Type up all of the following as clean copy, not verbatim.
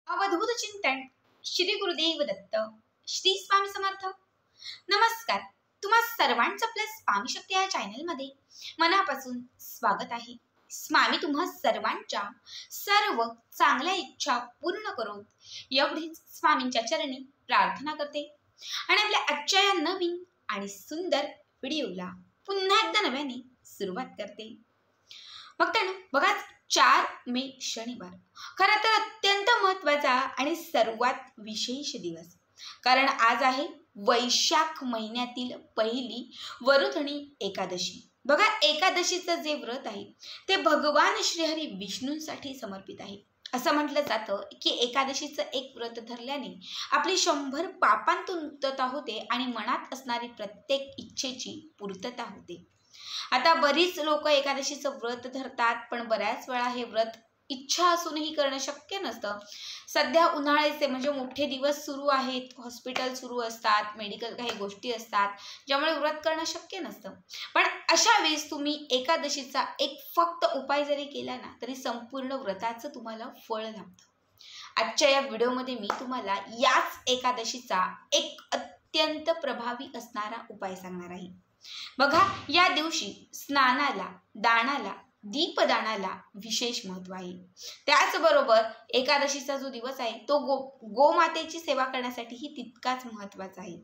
अवधूत चिंतन श्री गुरुदेव दत्त श्री स्वामी समर्थ। नमस्कार, तुम्हा सर्वांचं आपल्या स्वामी शक्ती या चॅनल मध्ये मनापासून स्वागत आहे। स्वामी तुम्हा सर्वांच्या सर्व चांगल्या इच्छा पूर्ण करो एवढीच स्वामींच्या चरणी प्रार्थना करते आणि आपल्या आजच्या या नवीन आणि सुंदर व्हिडिओला पुन्हा एकदा नव्याने सुरुवात करते। बघा 4 मे शनिवार खरं तर अत्यंत महत्त्वाचा आणि सर्वात विशेष दिवस, कारण आज आहे वैशाख महिन्यातील पहिली वरुथणी एकादशी। बघा, एकादशीचं जे व्रत आहे ते भगवान श्रीहरी विष्णूंसाठी समर्पित आहे। असं म्हटलं जातं की एकादशीचं एक व्रत धरल्याने आपली 100 पापांतून मुक्तता होते आणि मनात असणारी प्रत्येक इच्छेची पूर्तता होते। आता बरीच लोक एकादशीचं व्रत धरतात, पण बऱ्याच वेळा हे व्रत इच्छा असूनही करणं शक्य नसतं। सध्या उन्हाळ्याचे म्हणजे मोठे दिवस सुरू आहेत, हॉस्पिटल सुरू असतात, मेडिकल काही गोष्टी असतात, ज्यामुळे व्रत करणं शक्य नसतं। पण अशा वेळेस तुम्ही एकादशीचा एक फक्त उपाय जरी केला ना, तरी संपूर्ण व्रताचं तुम्हाला फळ लाभतं। आजच्या या व्हिडिओमध्ये मी तुम्हाला याच एकादशीचा एक अत्यंत प्रभावी असणारा उपाय सांगणार आहे। बघा, या दिवशी स्नानाला, दानाला, दीपदानाला विशेष महत्त्व आहे। त्याचबरोबर एकादशीचा जो दिवस आहे तो गोमातेची सेवा करण्यासाठीही तितकाच महत्त्वाचा आहे।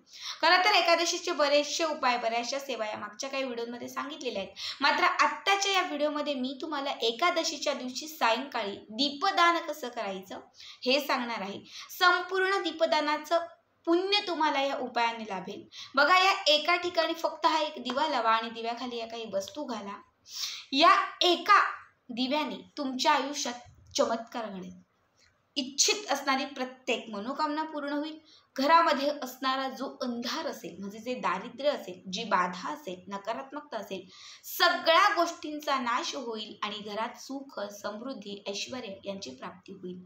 खरं तर एकादशीचे बरेचसे उपाय, बऱ्याचशा सेवा या मागच्या काही व्हिडिओमध्ये सांगितलेल्या आहेत, मात्र आत्ताच्या या व्हिडिओमध्ये मी तुम्हाला एकादशीच्या दिवशी सायंकाळी दीपदान कसं करायचं हे सांगणार आहे। संपूर्ण दीपदानाचं पुण्य तुम्हाला या उपायाने लाभेल। बघा, या एका ठिकाणी फक्त हा एक दिवा लावा आणि दिव्याखाली या काही वस्तू घाला। या एका दिव्याने तुमच्या आयुष्यात चमत्कार घडेल। इच्छित असणारी प्रत्येक मनोकामना पूर्ण होईल। घरामध्ये असणारा जो अंधार असेल, म्हणजे जे दारिद्र्य असेल, जी बाधा असेल, नकारात्मकता असेल, सगळ्या गोष्टींचा नाश होईल आणि घरात सुख, समृद्धी, ऐश्वर यांची प्राप्ती होईल।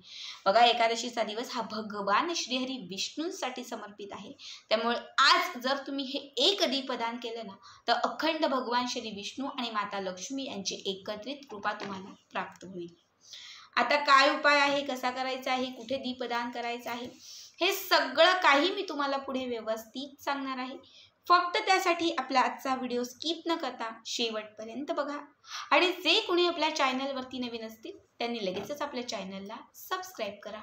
बघा, एकादशीचा दिवस हा भगवान श्रीहरी विष्णूंसाठी समर्पित आहे। त्यामुळे आज जर तुम्ही हे एक दीपदान केलं ना, तर अखंड भगवान श्री विष्णू आणि माता लक्ष्मी यांची एकत्रित कृपा तुम्हाला प्राप्त होईल। आता काय उपाय आहे, कसा करायचा आहे, कुठे दीपदान करायचं आहे, हे सगळं काही मी तुम्हाला पुढे व्यवस्थित सांगणार आहे। फक्त त्यासाठी आपला आजचा व्हिडिओ स्किप न करता शेवटपर्यंत बघा आणि जे कोणी आपल्या चॅनलवरती नवीन असतील त्यांनी लगेचच आपल्या चॅनलला सबस्क्राईब करा,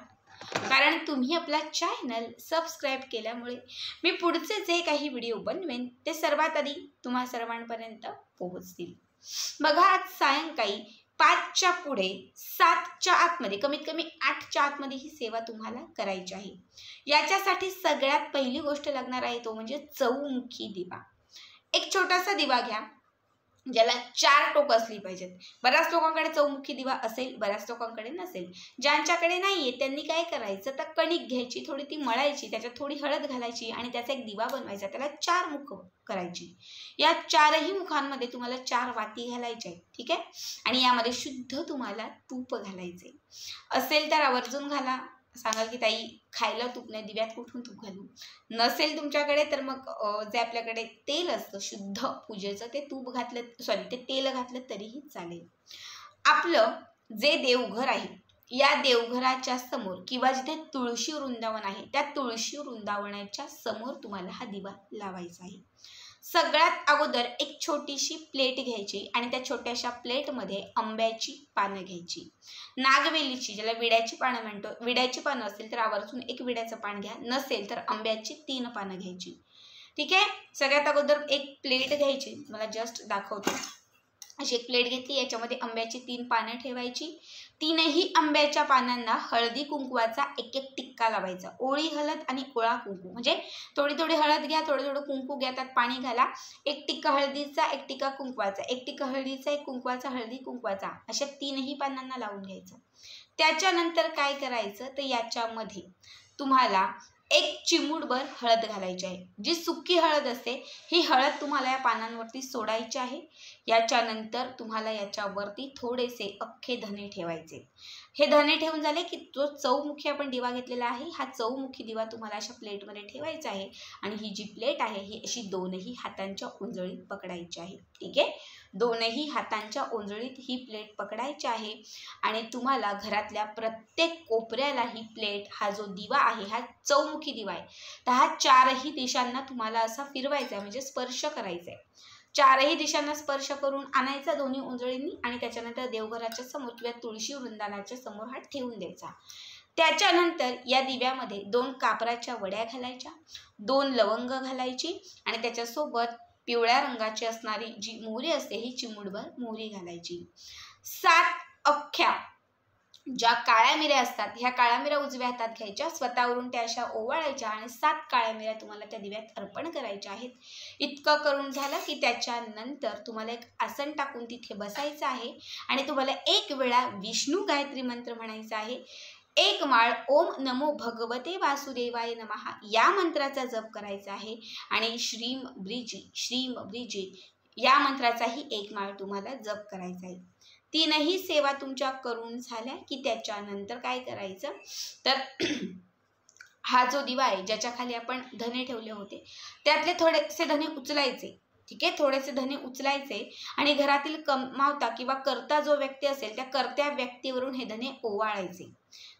कारण तुम्ही आपला चॅनल सबस्क्राईब केल्यामुळे मी पुढचे जे काही व्हिडिओ बनवेन ते सर्वात आधी तुम्हा सर्वांपर्यंत पोहोचतील। बघा, आज सायंकाळी 5च्या पुढे 7च्या आतमध्ये, कमीत कमी 8च्या आतमध्ये ही सेवा तुम्हाला करायची आहे। याच्यासाठी सगळ्यात पहिली गोष्ट लागणार आहे तो म्हणजे चौमुखी दिवा। एक छोटासा दिवा घ्या ज्याला 4 टोक असली पाहिजेत। बऱ्याच लोकांकडे चौमुखी दिवा असेल, बऱ्याच लोकांकडे नसेल। ज्यांच्याकडे नाहीये त्यांनी काय करायचं, तर कणिक घ्यायची, थोडी ती मळायची, त्याच्यात थोडी हळद घालायची आणि त्याचा एक दिवा बनवायचा, त्याला 4 मुख करायची। या 4ही मुखांमध्ये तुम्हाला 4 वाती घालायच्या आहेत, ठीक आहे। आणि यामध्ये शुद्ध तुम्हाला तूप घालायचे असेल तर आवर्जून घाला। सांगाल की ताई खायला तूप नाही, दिव्यात कुठून तूप घालू, नसेल तुमच्याकडे तर मग जे आपल्याकडे तेल असतं शुद्ध पूजेचं, ते तूप घातलं, ते तेल घातलं तरीही चालेल। आपलं जे देवघर आहे, या देवघराच्या समोर किंवा जिथे तुळशी वृंदावन आहे त्या तुळशी वृंदावनाच्या समोर तुम्हाला हा दिवा लावायचा आहे। सगळ्यात अगोदर एक छोटीशी प्लेट घ्यायची आणि त्या छोट्याशा प्लेटमध्ये आंब्याची पानं घ्यायची, नागवेलीची, ज्याला विड्याची पानं म्हणतो, विड्याची पानं असेल तर आवर्जून एक विड्याचं पान घ्या, नसेल तर आंब्याची 3 पानं घ्यायची, ठीक आहे। सगळ्यात अगोदर एक प्लेट घ्यायची, मला जस्ट दाखवते। अशी एक प्लेट घेतली, याच्यामध्ये आंब्याची 3 पानं ठेवायची। 3ही आंब्याच्या पानांना हळदी कुंकवाचा एक टिक्का लावायचा। ओळी हळद आणि ओळा कुंकू, म्हणजे थोडी थोडी हळद घ्या, थोडं कुंकू घ्या, त्यात पाणी घाला, एक टिक्का हळदीचा, एक टिक्का कुंकवाचा, एक टिक्का हळदीचा, एक कुंकवाचा, हळदी कुंकवाचा, अशा 3ही पानांना लावून घ्यायचं। त्याच्यानंतर काय करायचं, तर याच्यामध्ये तुम्हाला एक चिमूटभर हळद घालायची आहे। जी सुकी हळद असते ही हळद तुम्हाला या पानांवरती सोडायची आहे। याच्यानंतर तुम्हाला याच्यावरती थोडेसे अख्खे धने ठेवायचे। हे धने ठेवून झाले की जो चौमुखी आपण दिवा घेतलेला आहे, हा चौमुखी दिवा तुम्हाला अशा प्लेटमध्ये ठेवायचा आहे आणि ही जी प्लेट आहे ही अशी दोनही हातांच्या उंजळीत पकडायची आहे. ठीक आहे, दोनही हातांच्या उंजळीत ही प्लेट पकडायची आहे आणि तुम्हाला घरातल्या प्रत्येक कोपऱ्याला ही प्लेट, हा जो दिवा आहे हा चौमुखी दिवा आहे, तर हा चारही दिशांना तुम्हाला असा फिरवायचा आहे, म्हणजे स्पर्श करायचा आहे. चारही दिशांना स्पर्श करून आणायचा दोन्ही उंजळींनी आणि त्याच्यानंतर देवघराच्या समोर किंवा तुळशी वृंदानाच्या समोर हा ठेवून द्यायचा. त्याच्यानंतर या दिव्यामध्ये 2 कापराच्या वड्या घालायच्या, 2 लवंग घालायची आणि त्याच्यासोबत पिवळ्या रंगाची असणारी जी मोहरी असते ही चिमूटभर मोहरी घालायची. 7 अख्ख्या ज्या काळ्या मिऱ्या असतात ह्या काळ्या मिऱ्या उजव्या हातात घ्यायच्या, स्वतःवरून त्या अशा ओवाळायच्या आणि 7 काळ्या मिऱ्या तुम्हाला त्या दिव्यात अर्पण करायच्या आहेत. इतकं करून झालं की त्याच्यानंतर तुम्हाला एक आसन टाकून तिथे बसायचं आहे आणि तुम्हाला 1 वेळा विष्णू गायत्री मंत्र म्हणायचा आहे. 1 माळ ओम नमो भगवते वासुदेवाय नमः या मंत्राचा जप करायचा आहे आणि श्रीम ब्रिजी या मंत्राचाही 1 माळ तुम्हाला जप करायचा आहे. 3ही सेवा तुमच्या करून झाल्या की त्याच्यानंतर काय करायचं तर हा जो दिवा आहे ज्याच्या खाली आपण धने ठेवले होते त्यातले थोडेसे धने उचलायचे. ठीक आहे, थोडेसे धने उचलायचे आणि घरातील कमावता किंवा करता जो व्यक्ती असेल त्या करत्या व्यक्तीवरून हे धने ओवाळायचे.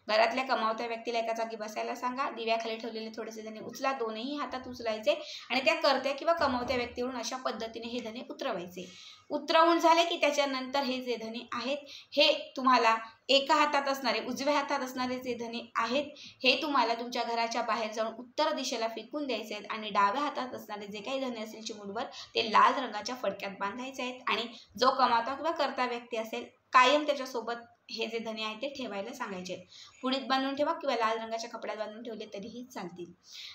घरातल्या कमावत्या व्यक्तीला एका जागी बसायला सांगा, दिव्याखाली ठेवलेले थोडेसे धने उचला, दोन्ही हातात उचलायचे आणि त्या करत्या किंवा कमावत्या व्यक्तीवरून अशा पद्धतीने हे धने उतरवायचे. उतरवून झाले की त्याच्यानंतर हे जे धने आहेत हे तुम्हाला एका हातात असणारे, उजव्या हातात असणारे जे धने आहेत हे तुम्हाला तुमच्या घराच्या बाहेर जाऊन उत्तर दिशेला फेकून द्यायचे आहेत आणि डाव्या हातात असणारे जे काही धने असेल चिमूटभर ते लाल रंगाच्या फडक्यात बांधायचे आहेत आणि जो कमावता किंवा करता व्यक्ती असेल कायम त्याच्यासोबत हे जे धने आहेत ते ठेवायला सांगायचे आहेत. पुडीत बांधून ठेवा किंवा लाल रंगाच्या कपड्यात बांधून ठेवले तरीही चालतील.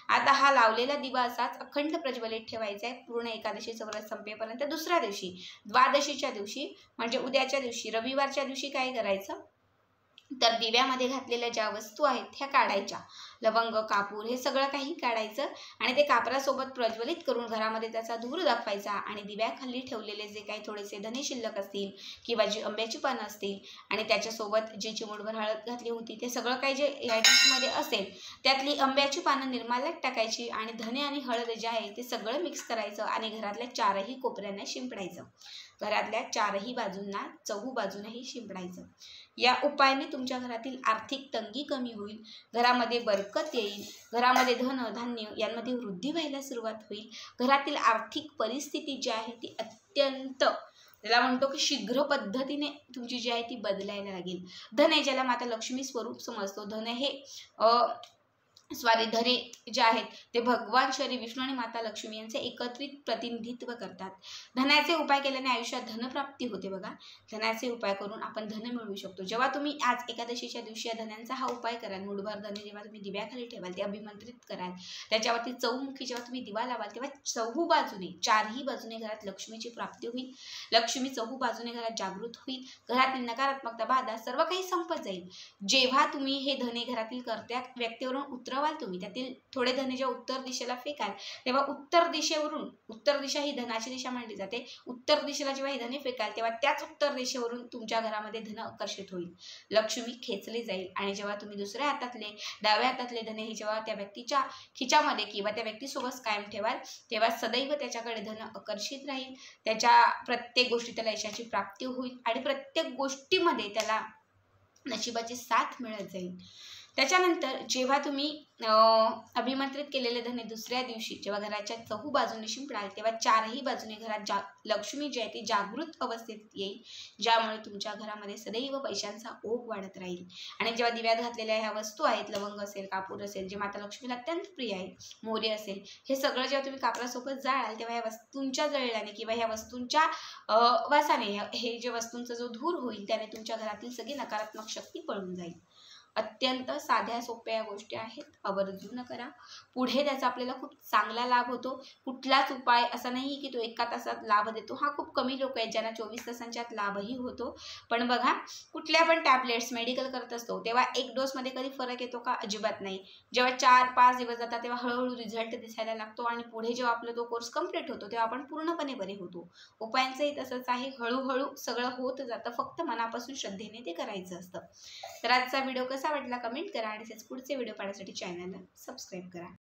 आता हा लावलेला दिवा असाच अखंड प्रज्वलित ठेवायचा आहे पूर्ण एकादशीचं व्रत संपेपर्यंत. दुसऱ्या दिवशी द्वादशीच्या दिवशी म्हणजे उद्याच्या दिवशी रविवारच्या दिवशी काय करायचं तर दिव्यामध्ये घातलेल्या ज्या वस्तू आहेत ह्या काढायच्या, लवंग कापूर हे सगळं काही काढायचं आणि ते कापरासोबत प्रज्वलित करून घरामध्ये त्याचा धूर दाखवायचा आणि दिव्याखाली ठेवलेले जे काही थोडेसे धने शिल्लक असतील किंवा जी आंब्याची पानं असतील आणि त्याच्यासोबत जी चिमूटभर हळद घातली होती ते सगळं काही जे या डिशमध्ये असेल त्यातली आंब्याची पानं निर्माल्यात टाकायची आणि धने आणि हळद जे आहे ते सगळं मिक्स करायचं आणि घरातल्या 4ही कोपऱ्यांना शिंपडायचं. घरातल्या 4ही बाजूंना चहू बाजूनही शिंपडायचं. या उपायाने तुमच्या घरातील आर्थिक तंगी कमी होईल, घरामध्ये बरकत येईल, घरामध्ये धन धान्य यांमध्ये वृद्धी व्हायला सुरुवात होईल. घरातील आर्थिक परिस्थिती जी आहे ती अत्यंत त्याला म्हणतो की शीघ्र पद्धतीने तुमची जी आहे ती बदलायला लागेल. धन हे ज्याला माता लक्ष्मी स्वरूप समजतो. धन हे धने जे आहेत ते भगवान श्री विष्णू आणि माता लक्ष्मी यांचे एकत्रित प्रतिनिधित्व करतात. धनाचे उपाय केल्याने आयुष्यात धनप्राप्ती होते. बघा, धनाचे उपाय करून आपण धन मिळवू शकतो. जेव्हा तुम्ही आज एकादशीच्या दिवशी या धन्यांचा हा उपाय कराल, मुठभर धने जेव्हा तुम्ही दिव्याखाली ठेवाल ते अभिमंत्रित कराल, त्याच्यावरती चौमुखी जेव्हा तुम्ही दिवा लावाल तेव्हा चहू बाजूने 4ही बाजूने घरात लक्ष्मीची प्राप्ती होईल. लक्ष्मी चहू बाजूने घरात जागृत होईल. घरातील नकारात्मकता बाधा सर्व काही संपत जाईल. जेव्हा तुम्ही हे धने घरातील कर्त्या व्यक्तीवरून उतरवाल तुम्ही त्यातील थोडे धने जेव्हा उत्तर दिशेला फेकाल तेव्हा उत्तर दिशा ही धनाची दिशा मानली जाते. उत्तर दिशेला जेव्हा ही धने फेकाल तेव्हा त्याच उत्तर दिशेवरून तुमच्या घरामध्ये धन आकर्षित होईल, लक्ष्मी खेचली जाईल आणि जेव्हा तुम्ही दुसऱ्या हातातले डाव्या हातातले धने ही जेव्हा त्या व्यक्तीच्या खिच्यामध्ये किंवा त्या व्यक्तीसोबत कायम ठेवाल तेव्हा सदैव त्याच्याकडे धन आकर्षित राहील. त्याच्या प्रत्येक गोष्टी त्याला यशाची प्राप्ती होईल आणि प्रत्येक गोष्टीमध्ये त्याला नशिबाची साथ मिळत जाईल. त्याच्यानंतर जेव्हा तुम्ही अभिमंत्रित केलेले धने दुसऱ्या दिवशी जेव्हा घराच्या चहू बाजूने शिंपडाल तेव्हा 4ही बाजूने घरात लक्ष्मी जी आहे ती जागृत अवस्थेत येईल, ज्यामुळे तुमच्या घरामध्ये सदैव पैशांचा ओघ वाढत राहील. आणि जेव्हा दिव्यात घातलेल्या ह्या वस्तू आहेत, लवंग असेल, कापूर असेल, जे माता लक्ष्मीला अत्यंत प्रिय आहे, मोहरी असेल, हे सगळं जेव्हा तुम्ही कापरासोबत जाळाल तेव्हा ह्या वस्तूंच्या जळल्याने किंवा ह्या वस्तूंच्या वासाने हे जे वस्तूंचा जो धूर होईल त्याने तुमच्या घरातील सगळी नकारात्मक शक्ती पळून जाईल. अत्यंत साध्या सोप्या गोष्टी आहेत, आवर्जून करा. पुढे त्याचा आपल्याला खूप चांगला लाभ होतो. कुठलाच उपाय असा नाही की तो एका तासात लाभ देतो. हा खूप कमी लोक आहेत ज्यांना 24 तासांच्या आत लाभही होतो. पण बघा, कुठल्या पण टॅबलेट्स मेडिकल करत असतो तेव्हा एक डोसमध्ये कधी फरक येतो का? अजिबात नाही. जेव्हा 4-5 दिवस जातात तेव्हा हळूहळू रिझल्ट दिसायला लागतो आणि पुढे जेव्हा आपला तो कोर्स कंप्लीट होतो तेव्हा आपण पूर्णपणे बरे होतो. उपायांचंही तसंच आहे, हळूहळू सगळं होत जातं, फक्त मनापासून श्रद्धेने ते करायचं असतं. तर आजचा व्हिडिओ कसा वाटला कमेंट करा आणि पुढचे व्हिडिओ पाहण्यासाठी चॅनलला सबस्क्राईब करा.